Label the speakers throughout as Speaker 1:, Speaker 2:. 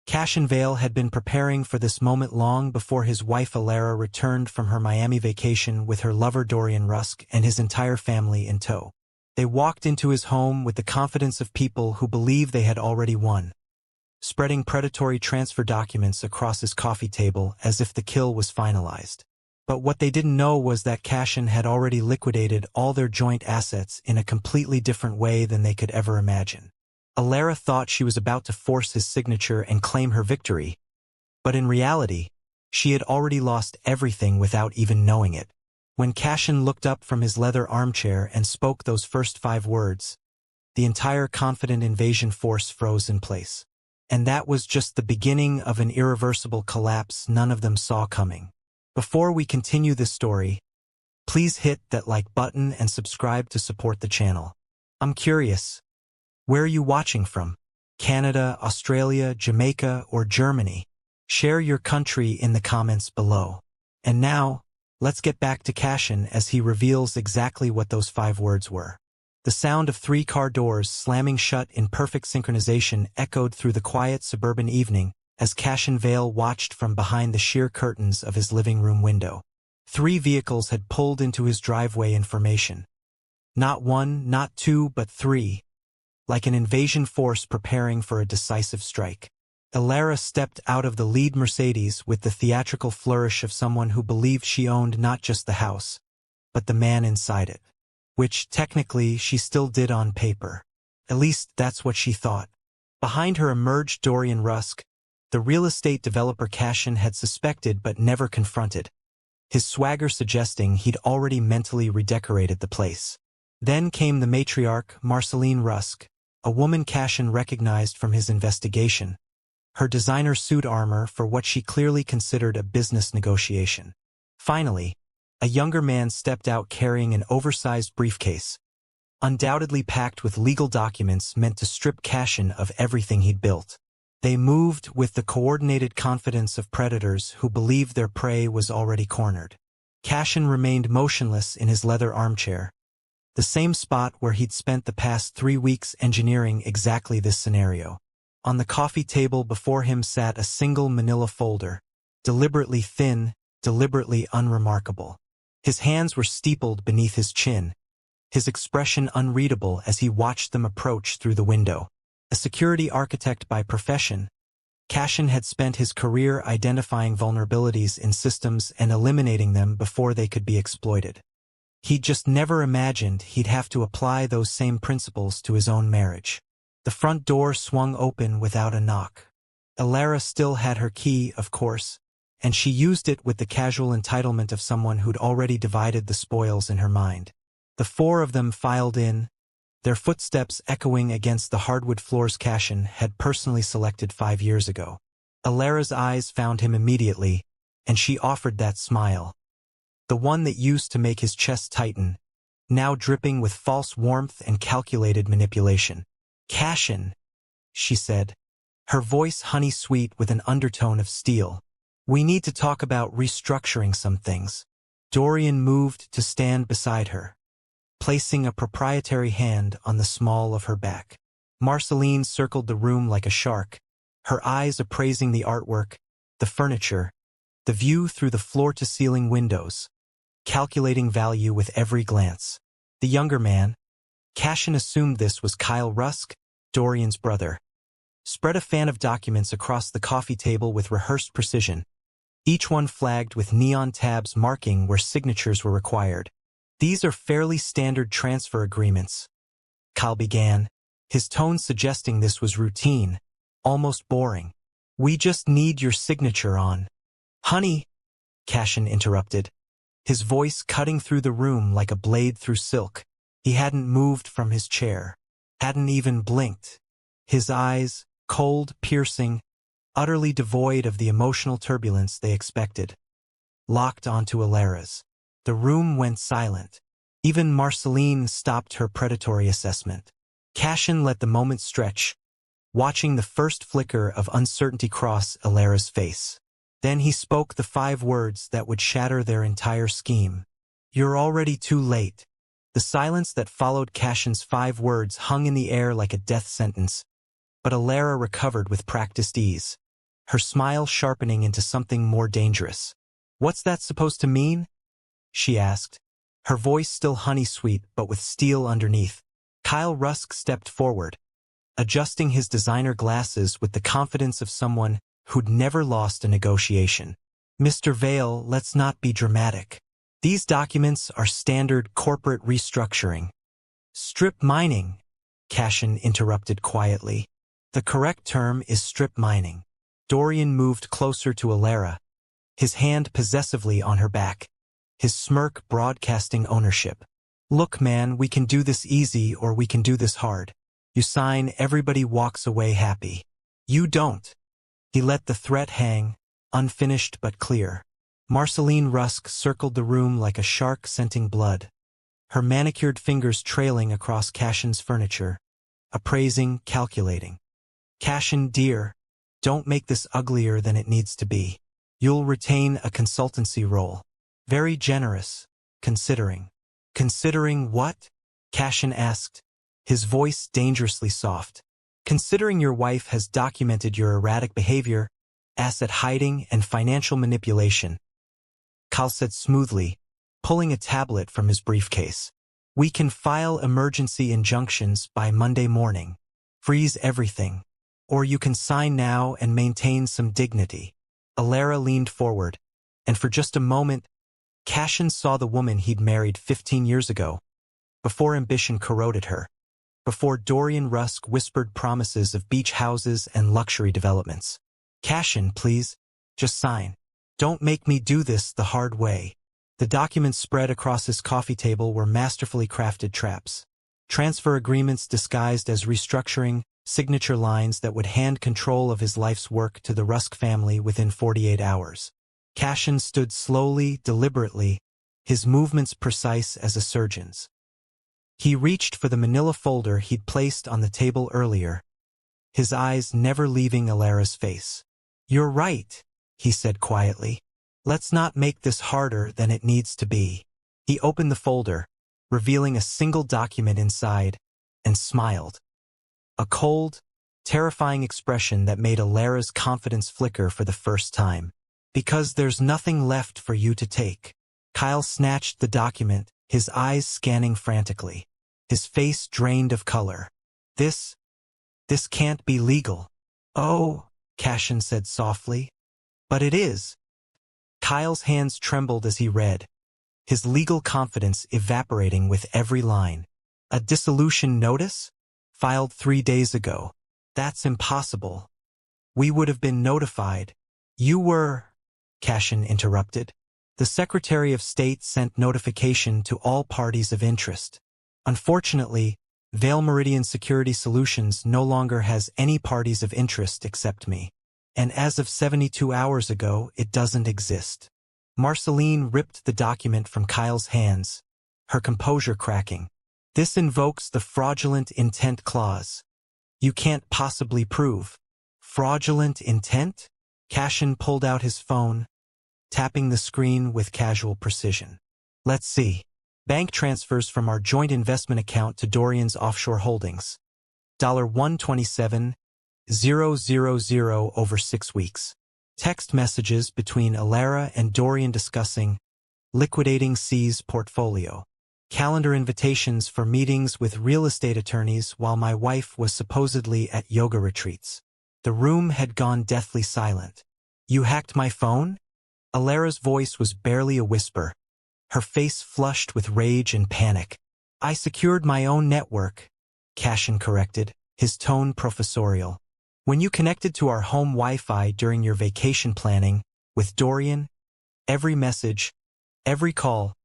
Speaker 1: Cassian Vale had been preparing for this moment long before his wife Alara returned from her Miami vacation with her lover Dorian Rusk and his entire family in tow. They walked into his home with the confidence of people who believe they had already won, spreading predatory transfer documents across his coffee table as if the kill was finalized. But what they didn't know was that Cassian had already liquidated all their joint assets in a completely different way than they could ever imagine. Alara thought she was about to force his signature and claim her victory, but in reality, she had already lost everything without even knowing it. When Cassian looked up from his leather armchair and spoke those first 5 words, the entire confident invasion force froze in place. And that was just the beginning of an irreversible collapse none of them saw coming. Before we continue this story, please hit that like button and subscribe to support the channel. I'm curious, where are you watching from? Canada, Australia, Jamaica, or Germany? Share your country in the comments below. And now, let's get back to Cassian as he reveals exactly what those 5 words were. The sound of 3 car doors slamming shut in perfect synchronization echoed through the quiet suburban evening as Cassian Vale watched from behind the sheer curtains of his living room window. 3 vehicles had pulled into his driveway in formation. Not 1, not 2, but 3. Like an invasion force preparing for a decisive strike. Alara stepped out of the lead Mercedes with the theatrical flourish of someone who believed she owned not just the house, but the man inside it. Which, technically, she still did on paper. At least, that's what she thought. Behind her emerged Dorian Rusk, the real estate developer Cassian had suspected but never confronted, his swagger suggesting he'd already mentally redecorated the place. Then came the matriarch, Marceline Rusk, a woman Cassian recognized from his investigation, her designer suit armor for what she clearly considered a business negotiation. Finally, a younger man stepped out carrying an oversized briefcase, undoubtedly packed with legal documents meant to strip Cassian of everything he'd built. They moved with the coordinated confidence of predators who believed their prey was already cornered. Cassian remained motionless in his leather armchair, the same spot where he'd spent the past 3 weeks engineering exactly this scenario. On the coffee table before him sat a single manila folder, deliberately thin, deliberately unremarkable. His hands were steepled beneath his chin, his expression unreadable as he watched them approach through the window. A security architect by profession, Cassian had spent his career identifying vulnerabilities in systems and eliminating them before they could be exploited. He'd just never imagined he'd have to apply those same principles to his own marriage. The front door swung open without a knock. Alara still had her key, of course, and she used it with the casual entitlement of someone who'd already divided the spoils in her mind. The 4 of them filed in, their footsteps echoing against the hardwood floors Cassian had personally selected 5 years ago. Alara's eyes found him immediately, and she offered that smile. The one that used to make his chest tighten, now dripping with false warmth and calculated manipulation. "Cassian," she said, her voice honey-sweet with an undertone of steel. "We need to talk about restructuring some things." Dorian moved to stand beside her, placing a proprietary hand on the small of her back. Marceline circled the room like a shark, her eyes appraising the artwork, the furniture, the view through the floor-to-ceiling windows, calculating value with every glance. The younger man, Cassian assumed this was Kyle Rusk, Dorian's brother, spread a fan of documents across the coffee table with rehearsed precision, each one flagged with neon tabs marking where signatures were required. "These are fairly standard transfer agreements," Kyle began, his tone suggesting this was routine, almost boring. "We just need your signature on." "Honey," Cassian interrupted, his voice cutting through the room like a blade through silk. He hadn't moved from his chair, hadn't even blinked. His eyes, cold, piercing, utterly devoid of the emotional turbulence they expected, locked onto Alara's. The room went silent. Even Marceline stopped her predatory assessment. Cassian let the moment stretch, watching the first flicker of uncertainty cross Alara's face. Then he spoke the 5 words that would shatter their entire scheme. "You're already too late." The silence that followed Cassian's 5 words hung in the air like a death sentence, but Alara recovered with practiced ease. her smile sharpening into something more dangerous. "What's that supposed to mean?" she asked, her voice still honey-sweet but with steel underneath. Kyle Rusk stepped forward, adjusting his designer glasses with the confidence of someone who'd never lost a negotiation. "Mr. Vale, let's not be dramatic. These documents are standard corporate restructuring." "Strip mining," Cassian interrupted quietly. "The correct term is strip mining." Dorian moved closer to Alara, his hand possessively on her back, his smirk broadcasting ownership. "Look, man, we can do this easy or we can do this hard. You sign, everybody walks away happy. You don't." He let the threat hang, unfinished but clear. Marceline Rusk circled the room like a shark scenting blood, her manicured fingers trailing across Cassian's furniture, appraising, calculating. "Cassian, dear, don't make this uglier than it needs to be. You'll retain a consultancy role. Very generous, considering." "Considering what?" Cassian asked, his voice dangerously soft. "Considering your wife has documented your erratic behavior, asset hiding, and financial manipulation," Kyle said smoothly, pulling a tablet from his briefcase. "We can file emergency injunctions by Monday morning. Freeze everything. Or you can sign now and maintain some dignity." Alara leaned forward, and for just a moment, Cassian saw the woman he'd married 15 years ago, before ambition corroded her, before Dorian Rusk whispered promises of beach houses and luxury developments. "Cassian, please, just sign. Don't make me do this the hard way." The documents spread across his coffee table were masterfully crafted traps. Transfer agreements disguised as restructuring, signature lines that would hand control of his life's work to the Rusk family within 48 hours. Cassian stood slowly, deliberately, his movements precise as a surgeon's. He reached for the manila folder he'd placed on the table earlier, his eyes never leaving Alara's face. "You're right," he said quietly. "Let's not make this harder than it needs to be." He opened the folder, revealing a single document inside, and smiled. A cold, terrifying expression that made Alara's confidence flicker for the first time. "Because there's nothing left for you to take." Kyle snatched the document, his eyes scanning frantically, his face drained of color. This can't be legal." "Oh," Cassian said softly. "But it is." Kyle's hands trembled as he read, his legal confidence evaporating with every line. "A dissolution notice? Filed 3 days ago. That's impossible. We would have been notified." "You were," Cassian interrupted. "The Secretary of State sent notification to all parties of interest. Unfortunately, Vale Meridian Security Solutions no longer has any parties of interest except me. And as of 72 hours ago, it doesn't exist." Marceline ripped the document from Kyle's hands, her composure cracking. "This invokes the fraudulent intent clause. You can't possibly prove." "Fraudulent intent?" Cassian pulled out his phone, tapping the screen with casual precision. "Let's see. Bank transfers from our joint investment account to Dorian's offshore holdings. $127,000 over 6 weeks. Text messages between Alara and Dorian discussing liquidating C's portfolio. Calendar invitations for meetings with real estate attorneys while my wife was supposedly at yoga retreats." The room had gone deathly silent. "You hacked my phone?" Alara's voice was barely a whisper, her face flushed with rage and panic. "I secured my own network," Cassian corrected, his tone professorial. "When you connected to our home Wi-Fi during your vacation planning with Dorian, every message, every call,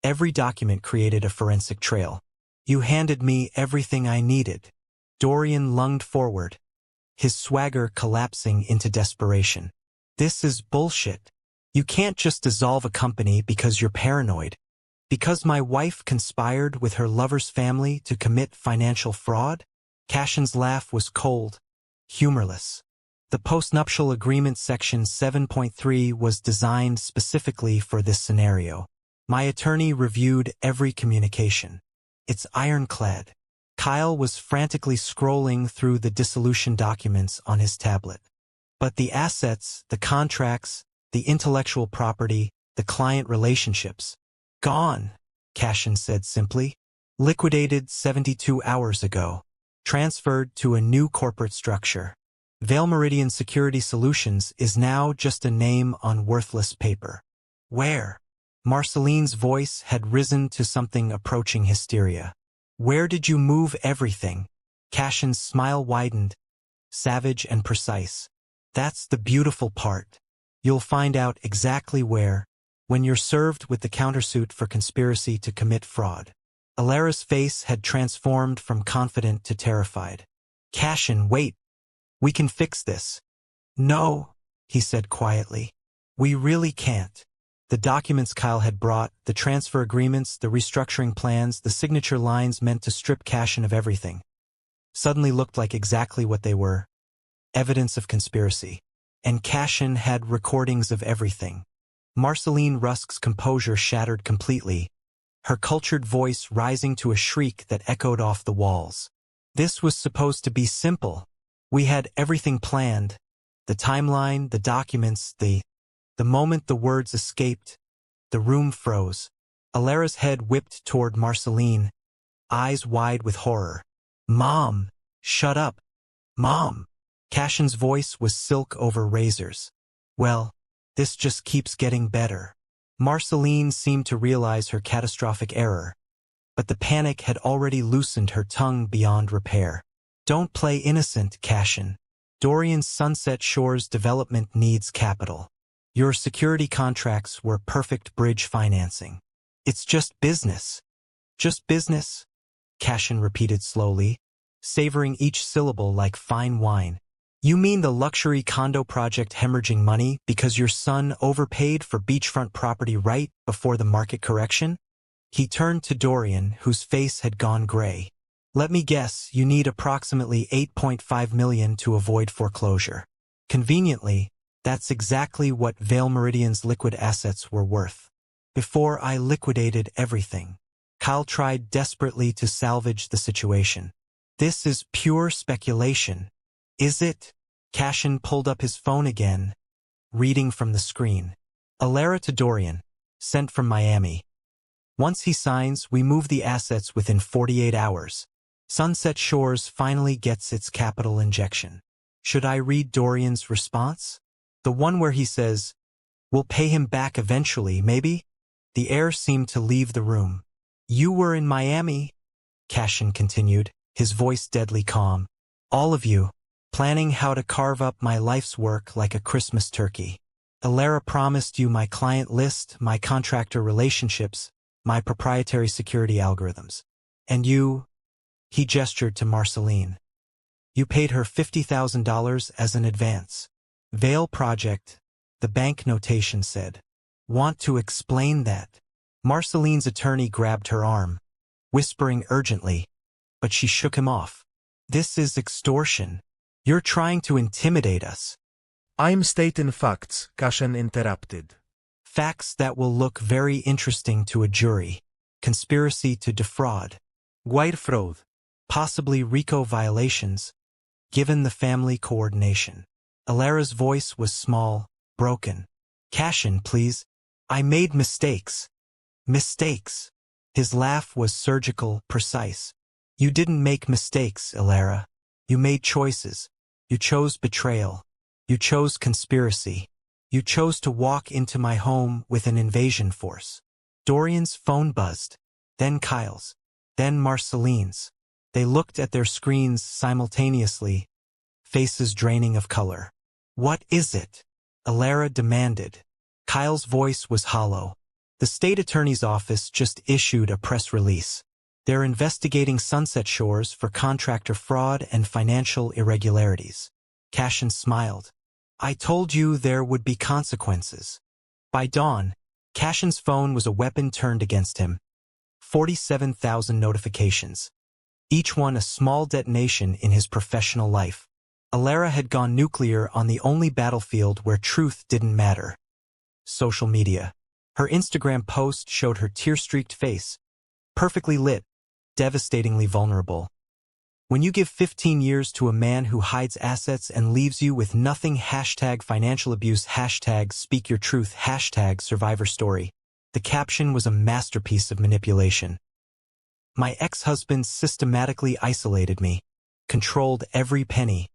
Speaker 1: every document created a forensic trail. You handed me everything I needed." Dorian lunged forward, his swagger collapsing into desperation. "This is bullshit. You can't just dissolve a company because you're paranoid. Because my wife conspired with her lover's family to commit financial fraud?" Cassian's laugh was cold, humorless. The postnuptial agreement section 7.3 was designed specifically for this scenario. My attorney reviewed every communication. It's ironclad. Kyle was frantically scrolling through the dissolution documents on his tablet. But the assets, the contracts, the intellectual property, the client relationships. Gone, Cassian said simply. Liquidated 72 hours ago. Transferred to a new corporate structure. Vale Meridian Security Solutions is now just a name on worthless paper. Where? Marceline's voice had risen to something approaching hysteria. Where did you move everything? Cassian's smile widened, savage and precise. That's the beautiful part. You'll find out exactly where, when you're served with the countersuit for conspiracy to commit fraud. Alara's face had transformed from confident to terrified. Cassian, wait. We can fix this. No, he said quietly. We really can't. The documents Kyle had brought, the transfer agreements, the restructuring plans, the signature lines meant to strip Cassian of everything, suddenly looked like exactly what they were. Evidence of conspiracy. And Cassian had recordings of everything. Marceline Rusk's composure shattered completely, her cultured voice rising to a shriek that echoed off the walls. This was supposed to be simple. We had everything planned. The timeline, the documents, the moment the words escaped, the room froze. Alara's head whipped toward Marceline, eyes wide with horror. Mom, shut up. Mom. Cassian's voice was silk over razors. Well, this just keeps getting better. Marceline seemed to realize her catastrophic error, but the panic had already loosened her tongue beyond repair. Don't play innocent, Cassian. Dorian's Sunset Shores development needs capital. Your security contracts were perfect bridge financing. It's just business. Just business, Cassian repeated slowly, savoring each syllable like fine wine. You mean the luxury condo project hemorrhaging money because your son overpaid for beachfront property right before the market correction? He turned to Dorian, whose face had gone gray. Let me guess, you need approximately $8.5 million to avoid foreclosure. Conveniently, that's exactly what Vale Meridian's liquid assets were worth. Before I liquidated everything, Kyle tried desperately to salvage the situation. This is pure speculation. Is it? Cassian pulled up his phone again, reading from the screen. Alara to Dorian, sent from Miami. Once he signs, we move the assets within 48 hours. Sunset Shores finally gets its capital injection. Should I read Dorian's response? The one where he says, we'll pay him back eventually, maybe? The air seemed to leave the room. You were in Miami, Cassian continued, his voice deadly calm. All of you, planning how to carve up my life's work like a Christmas turkey. Alara promised you my client list, my contractor relationships, my proprietary security algorithms. And you, he gestured to Marceline. You paid her $50,000 as an advance. Vale Project, the bank notation said. Want to explain that? Marceline's attorney grabbed her arm, whispering urgently, but she shook him off. This is extortion. You're trying to intimidate us.
Speaker 2: I'm stating facts, Cassian interrupted.
Speaker 1: Facts that will look very interesting to a jury. Conspiracy to defraud. Wire fraud. Possibly RICO violations, given the family coordination. Alara's voice was small, broken. Cassian, please. I made mistakes. Mistakes. His laugh was surgical, precise. You didn't make mistakes, Alara. You made choices. You chose betrayal. You chose conspiracy. You chose to walk into my home with an invasion force. Dorian's phone buzzed, then Kyle's, then Marceline's. They looked at their screens simultaneously, faces draining of color. What is it? Alara demanded. Kyle's voice was hollow. The state attorney's office just issued a press release. They're investigating Sunset Shores for contractor fraud and financial irregularities. Cassian smiled. I told you there would be consequences. By dawn, Cassian's phone was a weapon turned against him. 47,000 notifications. Each one a small detonation in his professional life. Alara had gone nuclear on the only battlefield where truth didn't matter. Social media. Her Instagram post showed her tear-streaked face, perfectly lit, devastatingly vulnerable. When you give 15 years to a man who hides assets and leaves you with nothing, #financial abuse, #speak your truth, #survivor story. The caption was a masterpiece of manipulation. My ex-husband systematically isolated me, controlled every penny,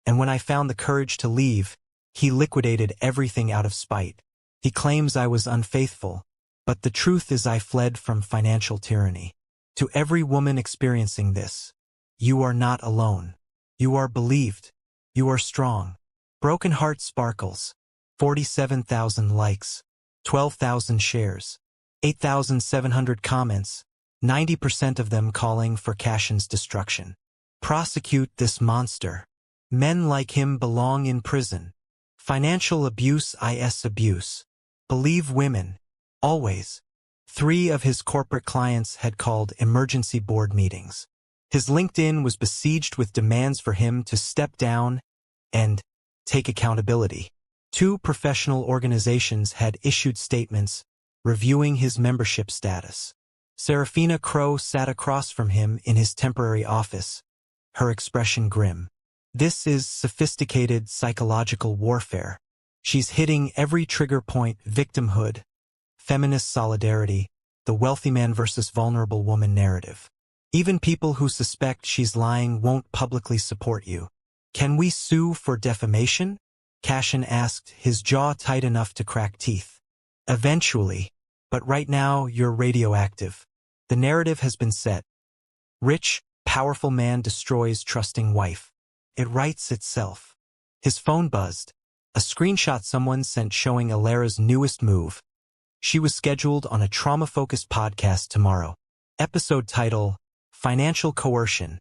Speaker 1: and when I found the courage to leave, he liquidated everything out of spite. He claims I was unfaithful, but the truth is I fled from financial tyranny. To every woman experiencing this, you are not alone. You are believed. You are strong. Broken Heart Sparkles. 47,000 likes. 12,000 shares. 8,700 comments. 90% of them calling for Cassian's destruction. Prosecute this monster. Men like him belong in prison. Financial abuse is abuse. Believe women. Always. 3 of his corporate clients had called emergency board meetings. His LinkedIn was besieged with demands for him to step down and take accountability. 2 professional organizations had issued statements reviewing his membership status. Serafina Crow sat across from him in his temporary office, her expression grim. This is sophisticated psychological warfare. She's hitting every trigger point: victimhood, feminist solidarity, the wealthy man versus vulnerable woman narrative. Even people who suspect she's lying won't publicly support you. Can we sue for defamation? Cassian asked, his jaw tight enough to crack teeth. Eventually, but right now you're radioactive. The narrative has been set. Rich, powerful man destroys trusting wife. It writes itself. His phone buzzed. A screenshot someone sent showing Alara's newest move. She was scheduled on a trauma-focused podcast tomorrow. Episode title, Financial Coercion.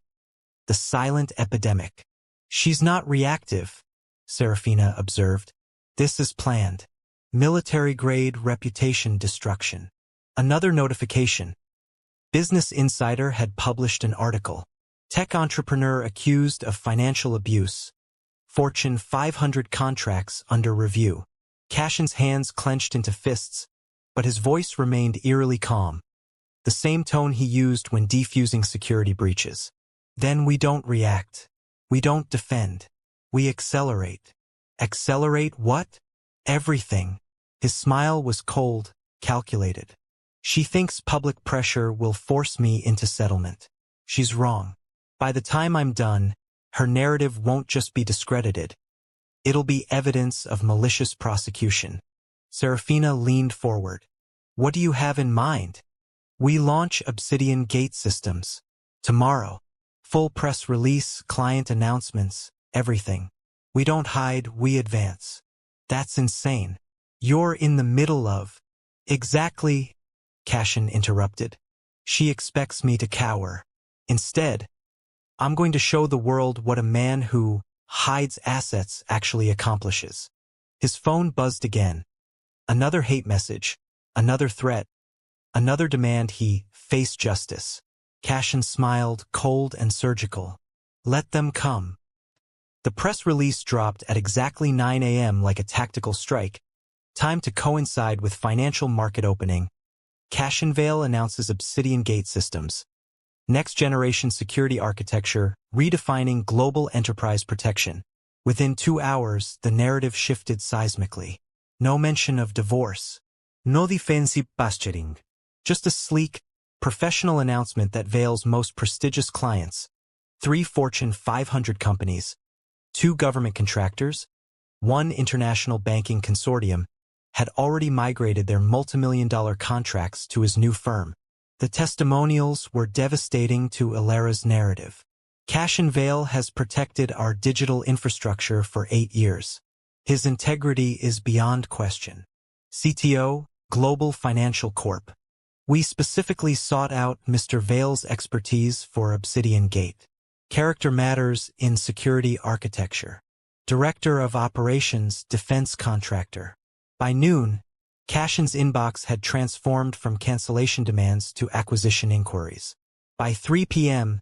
Speaker 1: The Silent Epidemic. She's not reactive, Serafina observed. This is planned. Military-grade reputation destruction. Another notification. Business Insider had published an article. Tech entrepreneur accused of financial abuse. Fortune 500 contracts under review. Cassian's hands clenched into fists, but his voice remained eerily calm. The same tone he used when defusing security breaches. Then we don't react. We don't defend. We accelerate. Accelerate what? Everything. His smile was cold, calculated. She thinks public pressure will force me into settlement. She's wrong. By the time I'm done, her narrative won't just be discredited. It'll be evidence of malicious prosecution. Serafina leaned forward. What do you have in mind? We launch Obsidian Gate Systems. Tomorrow. Full press release, client announcements, everything. We don't hide, we advance. That's insane. You're in the middle of... Exactly, Cassian interrupted. She expects me to cower. Instead, I'm going to show the world what a man who hides assets actually accomplishes. His phone buzzed again. Another hate message, another threat, another demand he face justice. Cassian smiled, cold and surgical. Let them come. The press release dropped at exactly 9 a.m. like a tactical strike. Time to coincide with financial market opening. Cassian Vale announces Obsidian Gate Systems. Next-generation security architecture, redefining global enterprise protection. Within 2 hours, the narrative shifted seismically. No mention of divorce. No defensive posturing. Just a sleek, professional announcement that Vale's most prestigious clients, 3 Fortune 500 companies, 2 government contractors, 1 international banking consortium, had already migrated their multimillion-dollar contracts to his new firm. The testimonials were devastating to Alara's narrative. Cassian Vale has protected our digital infrastructure for 8 years. His integrity is beyond question. CTO, Global Financial Corp. We specifically sought out Mr. Vale's expertise for Obsidian Gate. Character matters in security architecture. Director of Operations, Defense Contractor. By noon, Cassian's inbox had transformed from cancellation demands to acquisition inquiries. By 3 p.m.,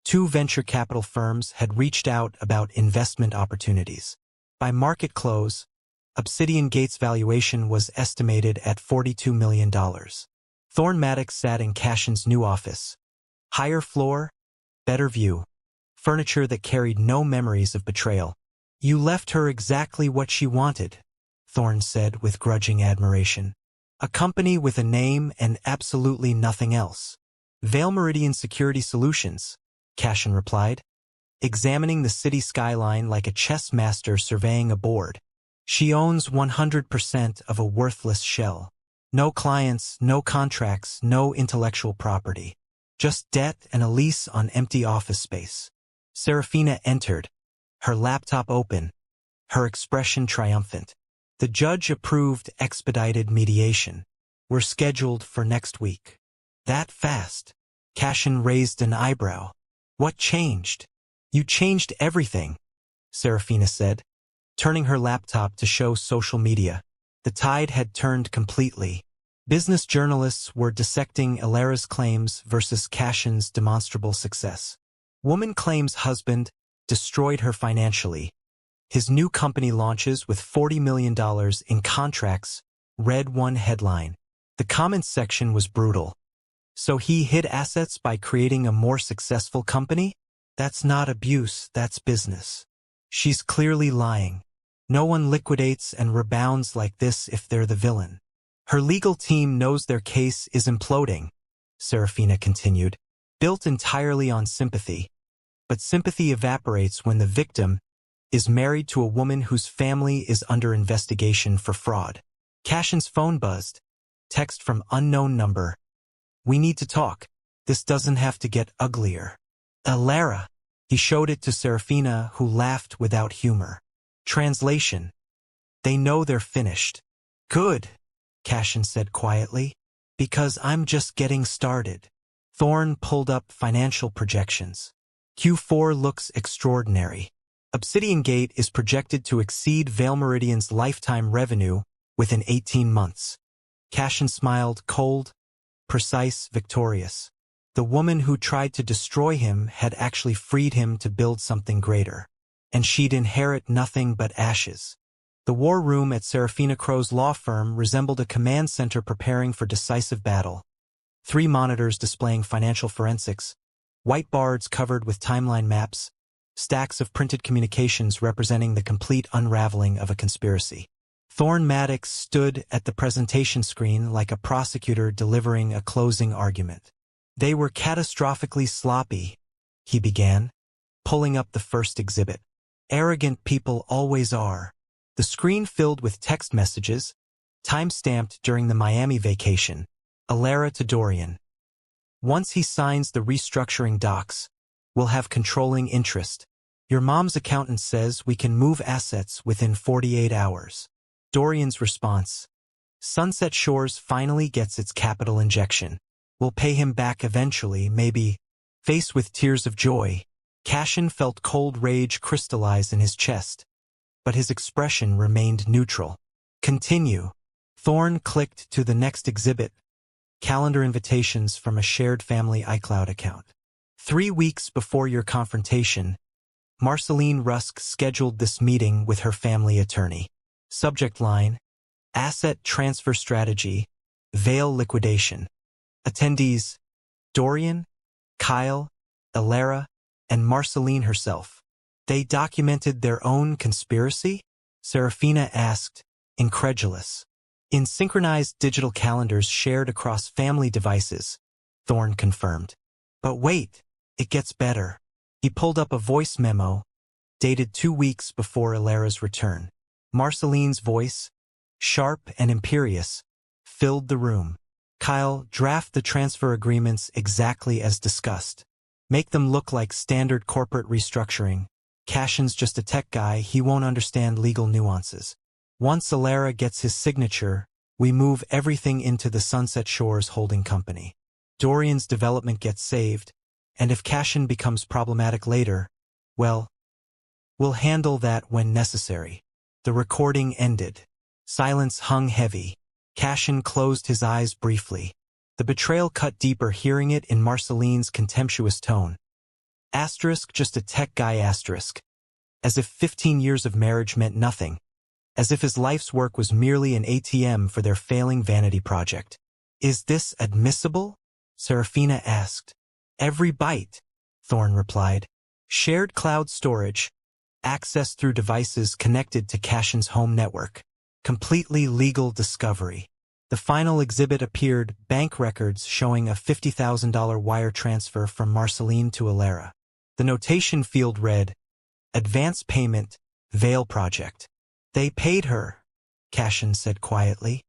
Speaker 1: 2 venture capital firms had reached out about investment opportunities. By market close, Obsidian Gate's valuation was estimated at $42 million. Thorne Maddox sat in Cassian's new office. Higher floor, better view. furniture that carried no memories of betrayal. "You left her exactly what she wanted," Thorne said with grudging admiration. "A company with a name and absolutely nothing else." "Vale Meridian Security Solutions," Cassian replied, examining the city skyline like a chess master surveying a board. "She owns 100% of a worthless shell. No clients, no contracts, no intellectual property. Just debt and a lease on empty office space." Serafina entered, her laptop open, her expression triumphant. "The judge approved expedited mediation. We're scheduled for next week." "That fast?" Cassian raised an eyebrow. "What changed?" "You changed everything," Serafina said, turning her laptop to show social media. The tide had turned completely. Business journalists were dissecting Alera's claims versus Cassian's demonstrable success. Woman claims husband destroyed her financially. His new company launches with $40 million in contracts, read one headline. The comments section was brutal. "So he hid assets by creating a more successful company? That's not abuse, that's business. She's clearly lying. No one liquidates and rebounds like this if they're the villain." "Her legal team knows their case is imploding," Serafina continued, "built entirely on sympathy. But sympathy evaporates when the victim is married to a woman whose family is under investigation for fraud." Cassian's phone buzzed. Text from unknown number. "We need to talk. This doesn't have to get uglier." "Alera." He showed it to Serafina, who laughed without humor. Translation: "They know they're finished." "Good," Cassian said quietly, "because I'm just getting started." Thorne pulled up financial projections. Q4 looks extraordinary. Obsidian Gate is projected to exceed Vale Meridian's lifetime revenue within 18 months. Cassian smiled, cold, precise, victorious. The woman who tried to destroy him had actually freed him to build something greater. And she'd inherit nothing but ashes. The war room at Serafina Crow's law firm resembled a command center preparing for decisive battle. 3 monitors displaying financial forensics, whiteboards covered with timeline maps, stacks of printed communications representing the complete unraveling of a conspiracy. Thorne Maddox stood at the presentation screen like a prosecutor delivering a closing argument. "They were catastrophically sloppy," he began, pulling up the first exhibit. "Arrogant people always are." The screen filled with text messages, time-stamped during the Miami vacation. "Alera to Dorian. Once he signs the restructuring docs, we'll have controlling interest. Your mom's accountant says we can move assets within 48 hours. Dorian's response: "Sunset Shores finally gets its capital injection. We'll pay him back eventually, maybe." Faced with tears of joy, Cassian felt cold rage crystallize in his chest, but his expression remained neutral. "Continue." Thorne clicked to the next exhibit, calendar invitations from a shared family iCloud account. 3 weeks before your confrontation, Marceline Rusk scheduled this meeting with her family attorney. Subject line: Asset Transfer Strategy, Vale Liquidation. Attendees: Dorian, Kyle, Alera, and Marceline herself. "They documented their own conspiracy?" Serafina asked, incredulous. "In synchronized digital calendars shared across family devices," Thorne confirmed. "But wait, it gets better." He pulled up a voice memo, dated 2 weeks before Alera's return. Marceline's voice, sharp and imperious, filled the room. "Kyle, draft the transfer agreements exactly as discussed. Make them look like standard corporate restructuring. Cassian's just a tech guy, he won't understand legal nuances. Once Alera gets his signature, we move everything into the Sunset Shores holding company. Dorian's development gets saved, and if Cassian becomes problematic later, well, we'll handle that when necessary." The recording ended. Silence hung heavy. Cassian closed his eyes briefly. The betrayal cut deeper hearing it in Marceline's contemptuous tone. Asterisk, just a tech guy asterisk. As if 15 years of marriage meant nothing. As if his life's work was merely an ATM for their failing vanity project. "Is this admissible?" Serafina asked. "Every bite," Thorne replied. Shared cloud storage, access through devices connected to Cassian's home network. Completely legal discovery. The final exhibit appeared, bank records showing a $50,000 wire transfer from Marceline to Alara. The notation field read, Advance Payment, Vale Project. They paid her, Cassian said quietly.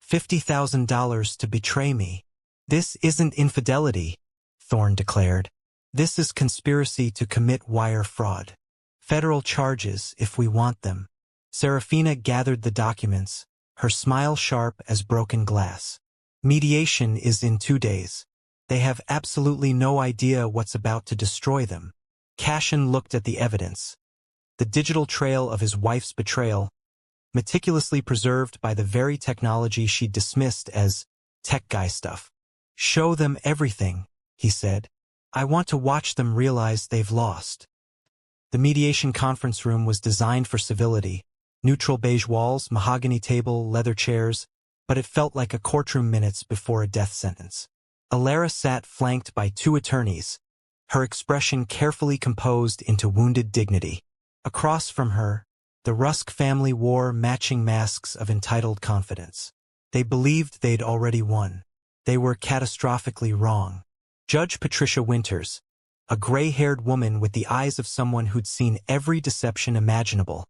Speaker 1: $50,000 to betray me. This isn't infidelity, Thorne declared. This is conspiracy to commit wire fraud. Federal charges if we want them. Serafina gathered the documents, her smile sharp as broken glass. Mediation is in 2 days. They have absolutely no idea what's about to destroy them. Cassian looked at the evidence. The digital trail of his wife's betrayal, meticulously preserved by the very technology she dismissed as tech guy stuff. Show them everything, he said. I want to watch them realize they've lost. The mediation conference room was designed for civility. Neutral beige walls, mahogany table, leather chairs, but it felt like a courtroom minutes before a death sentence. Alara sat flanked by 2 attorneys, her expression carefully composed into wounded dignity. Across from her, the Rusk family wore matching masks of entitled confidence. They believed they'd already won. They were catastrophically wrong. Judge Patricia Winters, a gray-haired woman with the eyes of someone who'd seen every deception imaginable,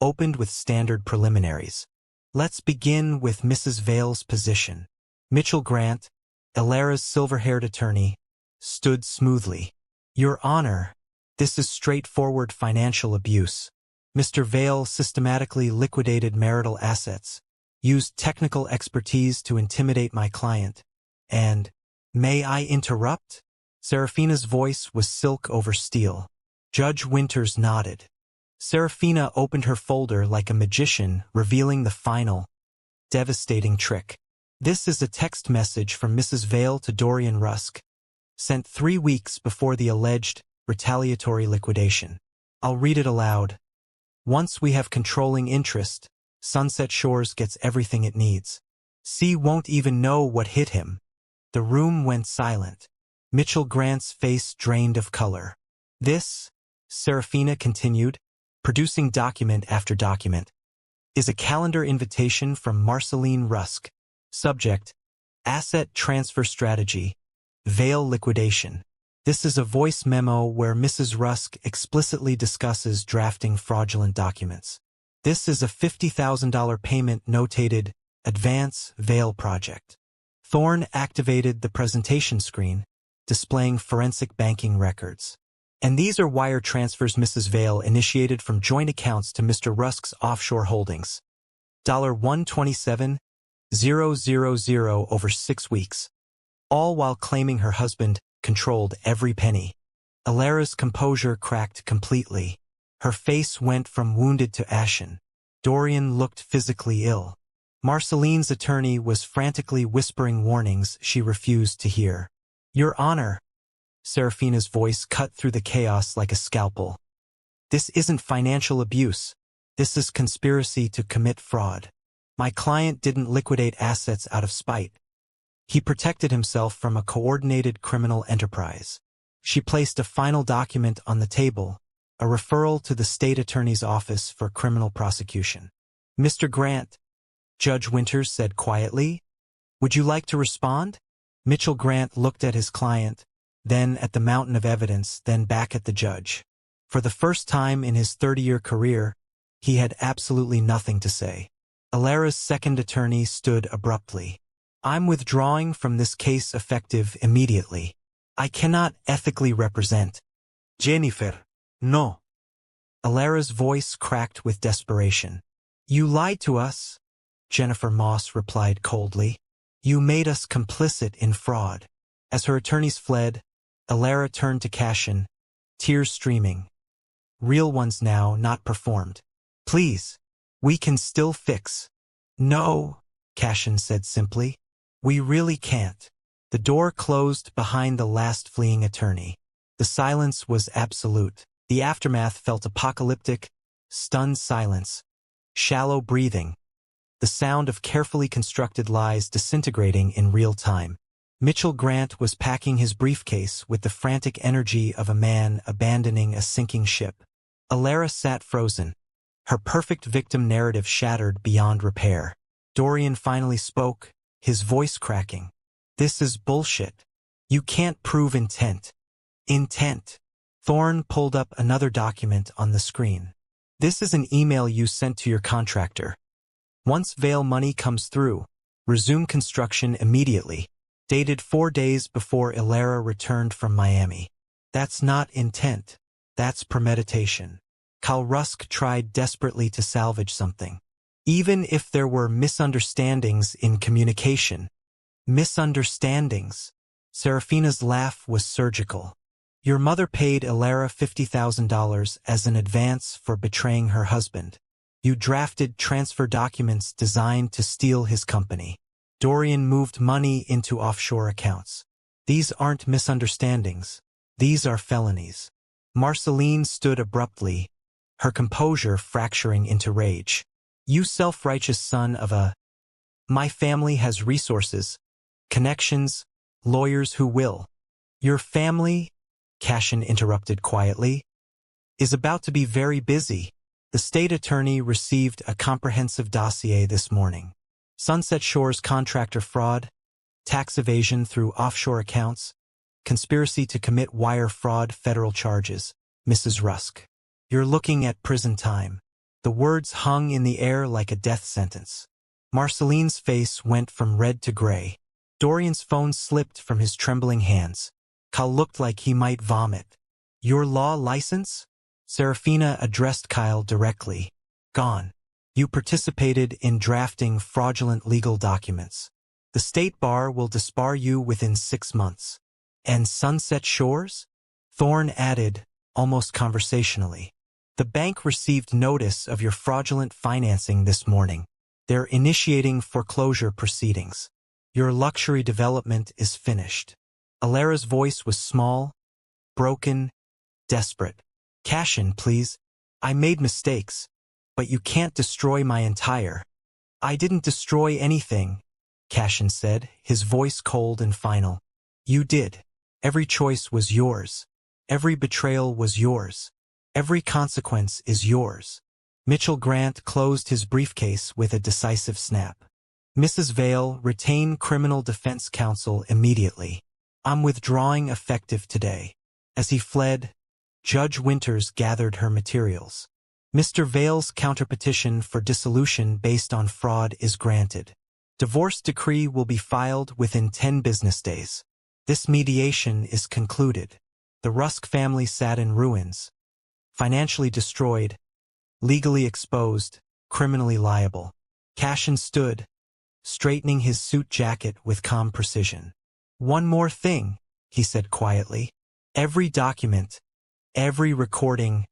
Speaker 1: opened with standard preliminaries. Let's begin with Mrs. Vale's position. Mitchell Grant, Alara's silver-haired attorney, stood smoothly. Your Honor, this is straightforward financial abuse. Mr. Vale systematically liquidated marital assets, used technical expertise to intimidate my client, and, may I interrupt? Serafina's voice was silk over steel. Judge Winters nodded. Serafina opened her folder like a magician, revealing the final, devastating trick. This is a text message from Mrs. Vale to Dorian Rusk, sent 3 weeks before the alleged retaliatory liquidation. I'll read it aloud. Once we have controlling interest, Sunset Shores gets everything it needs. C won't even know what hit him. The room went silent. Mitchell Grant's face drained of color. This, Serafina continued, producing document after document, is a calendar invitation from Marceline Rusk. Subject, Asset Transfer Strategy, Vale Liquidation. This is a voice memo where Mrs. Rusk explicitly discusses drafting fraudulent documents. This is a $50,000 payment notated Advance Vale Project. Thorne activated the presentation screen, displaying forensic banking records. And these are wire transfers Mrs. Vale initiated from joint accounts to Mr. Rusk's offshore holdings. $127,000 over 6 weeks. All while claiming her husband controlled every penny. Alara's composure cracked completely. Her face went from wounded to ashen. Dorian looked physically ill. Marceline's attorney was frantically whispering warnings she refused to hear. Your Honor, Serafina's voice cut through the chaos like a scalpel. This isn't financial abuse. This is conspiracy to commit fraud. My client didn't liquidate assets out of spite. He protected himself from a coordinated criminal enterprise. She placed a final document on the table, a referral to the state attorney's office for criminal prosecution. Mr. Grant, Judge Winters said quietly, would you like to respond? Mitchell Grant looked at his client, then at the mountain of evidence, then back at the judge. For the first time in his 30-year career, he had absolutely nothing to say. Alara's second attorney stood abruptly. I'm withdrawing from this case effective immediately. I cannot ethically represent. Jennifer, no. Alara's voice cracked with desperation. You lied to us, Jennifer Moss replied coldly. You made us complicit in fraud. As her attorneys fled, Alara turned to Cassian, tears streaming. Real ones now, not performed. Please, we can still fix. No, Cassian said simply. We really can't. The door closed behind the last fleeing attorney. The silence was absolute. The aftermath felt apocalyptic, stunned silence, shallow breathing, the sound of carefully constructed lies disintegrating in real time. Mitchell Grant was packing his briefcase with the frantic energy of a man abandoning a sinking ship. Alara sat frozen, her perfect victim narrative shattered beyond repair. Dorian finally spoke, his voice cracking. "This is bullshit. You can't prove intent." Intent. Thorne pulled up another document on the screen. "This is an email you sent to your contractor. Once Vale money comes through, resume construction immediately. Dated 4 days before Alara returned from Miami." That's not intent. That's premeditation. Kal Rusk tried desperately to salvage something. Even if there were misunderstandings in communication. Misunderstandings. Serafina's laugh was surgical. "Your mother paid Alara $50,000 as an advance for betraying her husband. You drafted transfer documents designed to steal his company. Dorian moved money into offshore accounts. These aren't misunderstandings. These are felonies." Marceline stood abruptly, her composure fracturing into rage. "You self-righteous son of a... My family has resources, connections, lawyers who will. Your family," Cassian interrupted quietly, "is about to be very busy." The state attorney received a comprehensive dossier this morning. Sunset Shore's contractor fraud, tax evasion through offshore accounts, conspiracy to commit wire fraud, federal charges. Mrs. Rusk, you're looking at prison time. The words hung in the air like a death sentence. Marceline's face went from red to gray. Dorian's phone slipped from his trembling hands. Kyle looked like he might vomit. "Your law license?" Serafina addressed Kyle directly. "Gone. You participated in drafting fraudulent legal documents. The state bar will disbar you within 6 months. And Sunset Shores?" Thorne added, almost conversationally. "The bank received notice of your fraudulent financing this morning. They're initiating foreclosure proceedings. Your luxury development is finished." Alara's voice was small, broken, desperate. "Cassian, please. I made mistakes, but you can't destroy my entire..." "I didn't destroy anything," Cassian said, his voice cold and final. "You did. Every choice was yours. Every betrayal was yours. Every consequence is yours." Mitchell Grant closed his briefcase with a decisive snap. "Mrs. Vale, retain criminal defense counsel immediately. I'm withdrawing effective today." As he fled, Judge Winters gathered her materials. "Mr. Vale's counterpetition for dissolution based on fraud is granted. Divorce decree will be filed within 10 business days. This mediation is concluded." The Rusk family sat in ruins, financially destroyed, legally exposed, criminally liable. Cassian stood, straightening his suit jacket with calm precision. "One more thing," he said quietly. "Every document, every recording,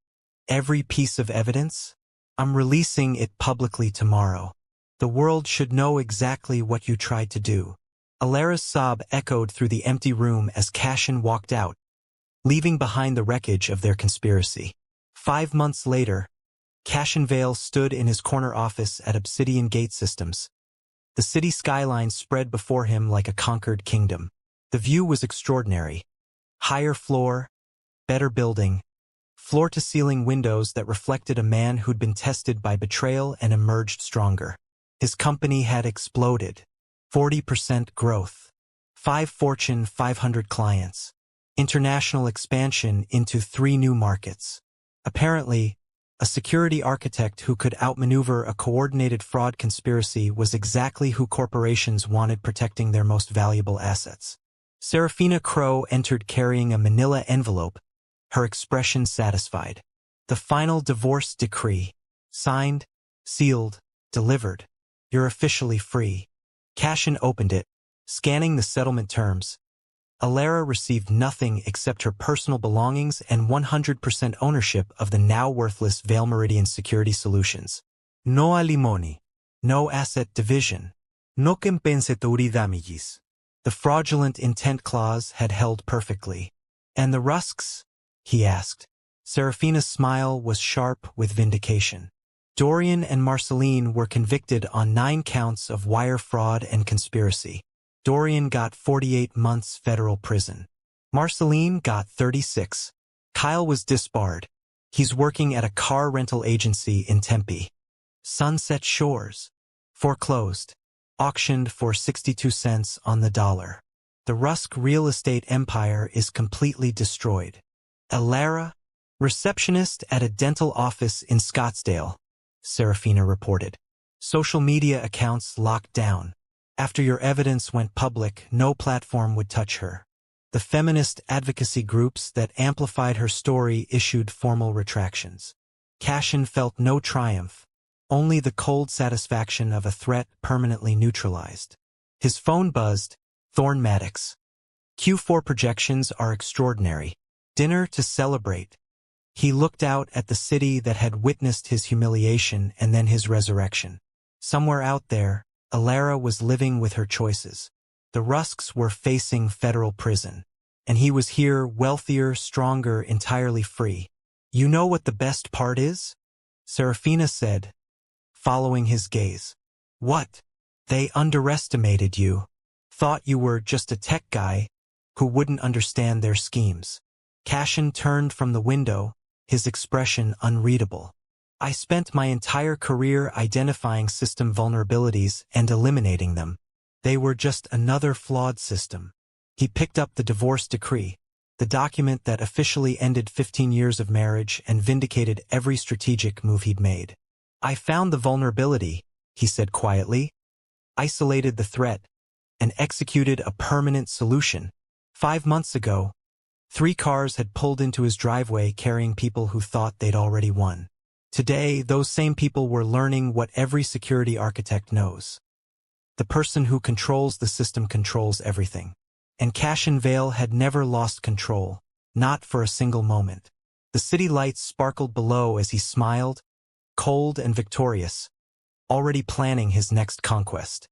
Speaker 1: every piece of evidence, I'm releasing it publicly tomorrow. The world should know exactly what you tried to do." Alara's sob echoed through the empty room as Cassian walked out, leaving behind the wreckage of their conspiracy. 5 months later, Cassian Vale stood in his corner office at Obsidian Gate Systems. The city skyline spread before him like a conquered kingdom. The view was extraordinary. Higher floor, better building, floor-to-ceiling windows that reflected a man who'd been tested by betrayal and emerged stronger. His company had exploded. 40% growth. 5 Fortune 500 clients. International expansion into 3 new markets. Apparently, a security architect who could outmaneuver a coordinated fraud conspiracy was exactly who corporations wanted protecting their most valuable assets. Serafina Crow entered carrying a manila envelope, her expression satisfied. "The final divorce decree. Signed, sealed, delivered. You're officially free." Cassian opened it, scanning the settlement terms. Alara received nothing except her personal belongings and 100% ownership of the now worthless Vale Meridian Security Solutions. "No alimony. No asset division. No compensatory damages." The fraudulent intent clause had held perfectly. "And the Rusks?" he asked. Serafina's smile was sharp with vindication. "Dorian and Marceline were convicted on 9 counts of wire fraud and conspiracy. Dorian got 48 months federal prison. Marceline got 36. Kyle was disbarred. He's working at a car rental agency in Tempe. Sunset Shores. Foreclosed. Auctioned for 62 cents on the dollar. The Rusk real estate empire is completely destroyed. Alara, receptionist at a dental office in Scottsdale, Serafina reported. Social media accounts locked down. After your evidence went public, no platform would touch her. The feminist advocacy groups that amplified her story issued formal retractions. Cassian felt no triumph, only the cold satisfaction of a threat permanently neutralized. His phone buzzed. Thorn Maddox. Q4 projections are extraordinary. Dinner to celebrate. He looked out at the city that had witnessed his humiliation and then his resurrection. Somewhere out there, Alara was living with her choices. The Rusks were facing federal prison. And he was here, wealthier, stronger, entirely free. You know what the best part is? Serafina said, following his gaze. What? They underestimated you. Thought you were just a tech guy who wouldn't understand their schemes. Cassian turned from the window, his expression unreadable. I spent my entire career identifying system vulnerabilities and eliminating them. They were just another flawed system. He picked up the divorce decree, the document that officially ended 15 years of marriage and vindicated every strategic move he'd made. I found the vulnerability, he said quietly, isolated the threat, and executed a permanent solution. 5 months ago, 3 cars had pulled into his driveway carrying people who thought they'd already won. Today, those same people were learning what every security architect knows. The person who controls the system controls everything. And Cassian Vale had never lost control, not for a single moment. The city lights sparkled below as he smiled, cold and victorious, already planning his next conquest.